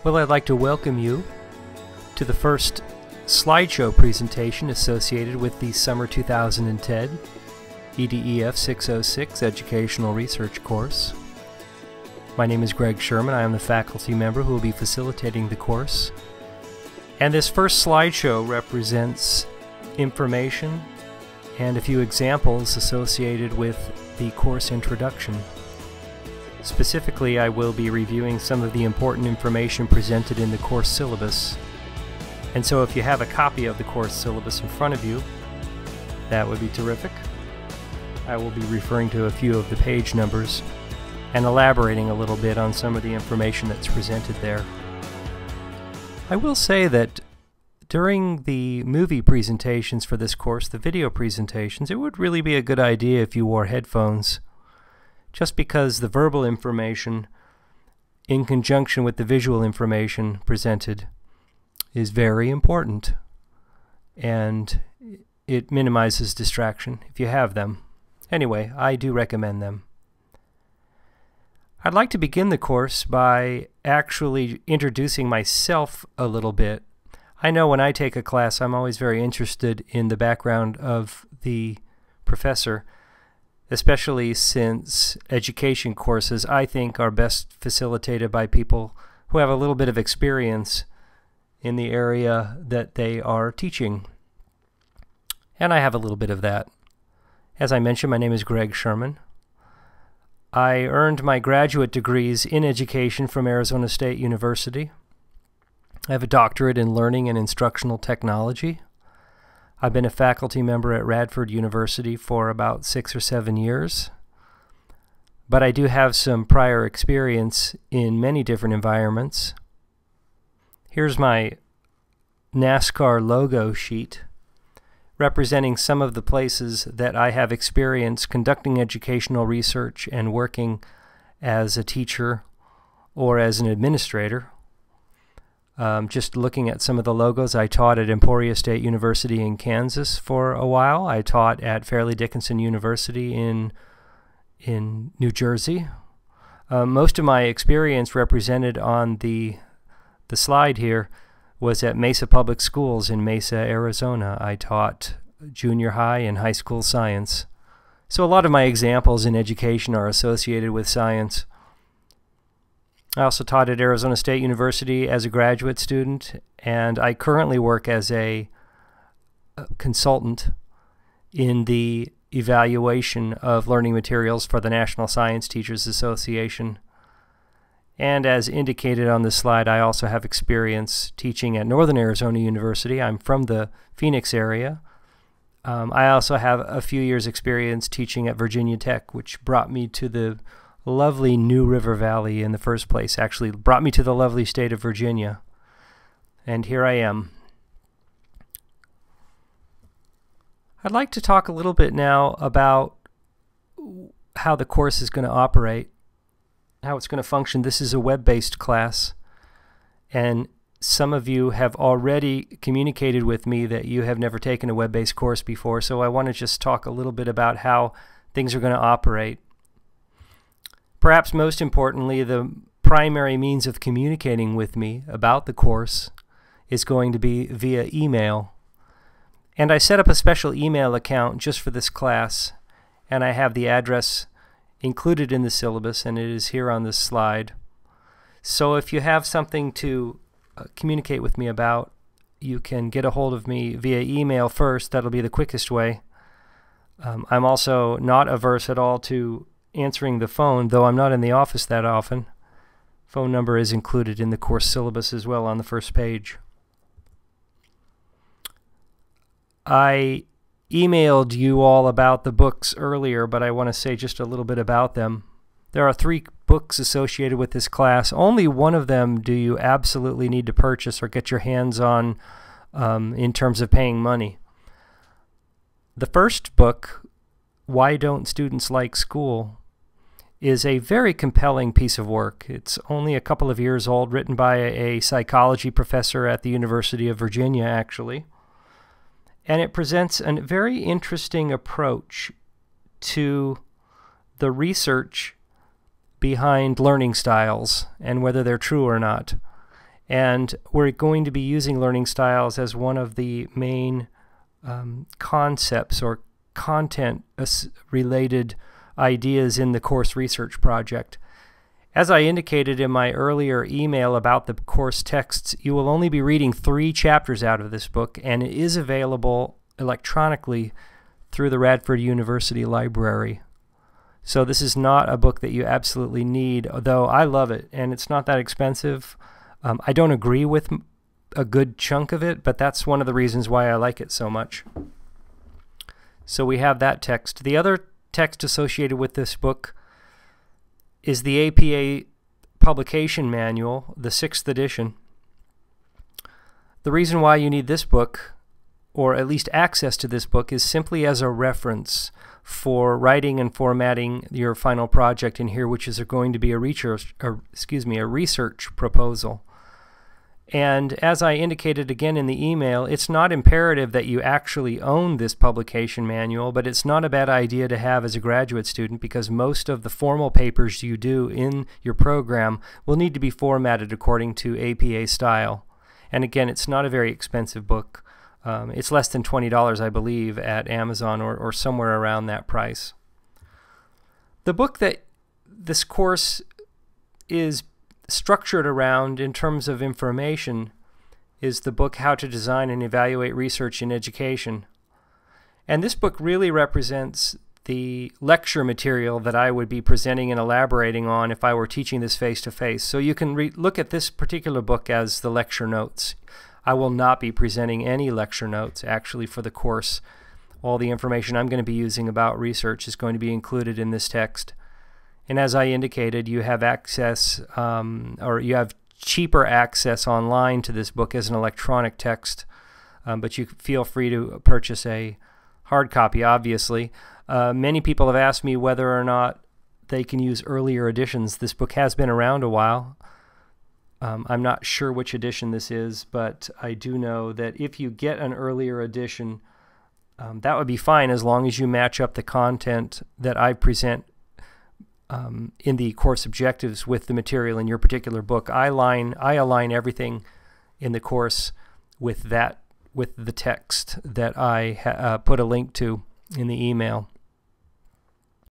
Well, I'd like to welcome you to the first slideshow presentation associated with the Summer 2010 EDEF606 Educational Research course. My name is Greg Sherman. I am the faculty member who will be facilitating the course. And this first slideshow represents information and a few examples associated with the course introduction. Specifically, I will be reviewing some of the important information presented in the course syllabus. And so if you have a copy of the course syllabus in front of you, that would be terrific. I will be referring to a few of the page numbers and elaborating a little bit on some of the information that's presented there. I will say that during the movie presentations for this course, the video presentations, it would really be a good idea if you wore headphones, just because the verbal information in conjunction with the visual information presented is very important, and it minimizes distraction if you have them. Anyway, I do recommend them. I'd like to begin the course by actually introducing myself a little bit. I know when I take a class, I'm always very interested in the background of the professor, especially since education courses, I think, are best facilitated by people who have a little bit of experience in the area that they are teaching. And I have a little bit of that. As I mentioned, my name is Greg Sherman. I earned my graduate degrees in education from Arizona State University. I have a doctorate in learning and instructional technology. I've been a faculty member at Radford University for about 6 or 7 years. But I do have some prior experience in many different environments. Here's my NASCAR logo sheet representing some of the places that I have experience conducting educational research and working as a teacher or as an administrator. Just looking at some of the logos, I taught at Emporia State University in Kansas for a while. I taught at Fairleigh Dickinson University in New Jersey. Most of my experience represented on the slide here was at Mesa Public Schools in Mesa, Arizona. I taught junior high and high school science. So a lot of my examples in education are associated with science. I also taught at Arizona State University as a graduate student, and I currently work as a consultant in the evaluation of learning materials for the National Science Teachers Association. And as indicated on this slide, I also have experience teaching at Northern Arizona University. I'm from the Phoenix area. I also have a few years' experience teaching at Virginia Tech, which brought me to the lovely New River Valley in the first place. Actually brought me to the lovely state of Virginia. And here I am. I'd like to talk a little bit now about how the course is going to operate, how it's going to function. This is a web-based class, and some of you have already communicated with me that you have never taken a web-based course before, so I want to just talk a little bit about how things are going to operate. Perhaps most importantly, the primary means of communicating with me about the course is going to be via email. And I set up a special email account just for this class, and I have the address included in the syllabus, and it is here on this slide. So if you have something to communicate with me about, you can get a hold of me via email first. That'll be the quickest way. I'm also not averse at all to answering the phone, though I'm not in the office that often. Phone number is included in the course syllabus as well on the first page. I emailed you all about the books earlier, but I want to say just a little bit about them. There are 3 books associated with this class. Only one of them do you absolutely need to purchase or get your hands on in terms of paying money. The first book, Why Don't Students Like School?, is a very compelling piece of work. It's only a couple of years old, written by a psychology professor at the University of Virginia, actually. And it presents a very interesting approach to the research behind learning styles and whether they're true or not. And we're going to be using learning styles as one of the main concepts or content-related ideas in the course research project. As I indicated in my earlier email about the course texts, you will only be reading 3 chapters out of this book, and it is available electronically through the Radford University Library. So this is not a book that you absolutely need, though I love it, and it's not that expensive. I don't agree with a good chunk of it, but that's one of the reasons why I like it so much. So we have that text. The other text associated with this book is the APA Publication Manual, the 6th edition. The reason why you need this book, or at least access to this book, is simply as a reference for writing and formatting your final project in here, which is going to be a research proposal. And as I indicated again in the email, it's not imperative that you actually own this publication manual, but it's not a bad idea to have as a graduate student, because most of the formal papers you do in your program will need to be formatted according to APA style. And again, it's not a very expensive book. It's less than $20, I believe, at Amazon or somewhere around that price. The book that this course is structured around in terms of information is the book How to Design and Evaluate Research in Education. And this book really represents the lecture material that I would be presenting and elaborating on if I were teaching this face-to-face. So you can look at this particular book as the lecture notes. I will not be presenting any lecture notes actually for the course. All the information I'm going to be using about research is going to be included in this text. And as I indicated, you have access, or you have cheaper access online to this book as an electronic text, but you feel free to purchase a hard copy, obviously. Many people have asked me whether or not they can use earlier editions. This book has been around a while. I'm not sure which edition this is, but I do know that if you get an earlier edition, that would be fine as long as you match up the content that I present in the course objectives with the material in your particular book. I align everything in the course with the text that I put a link to in the email.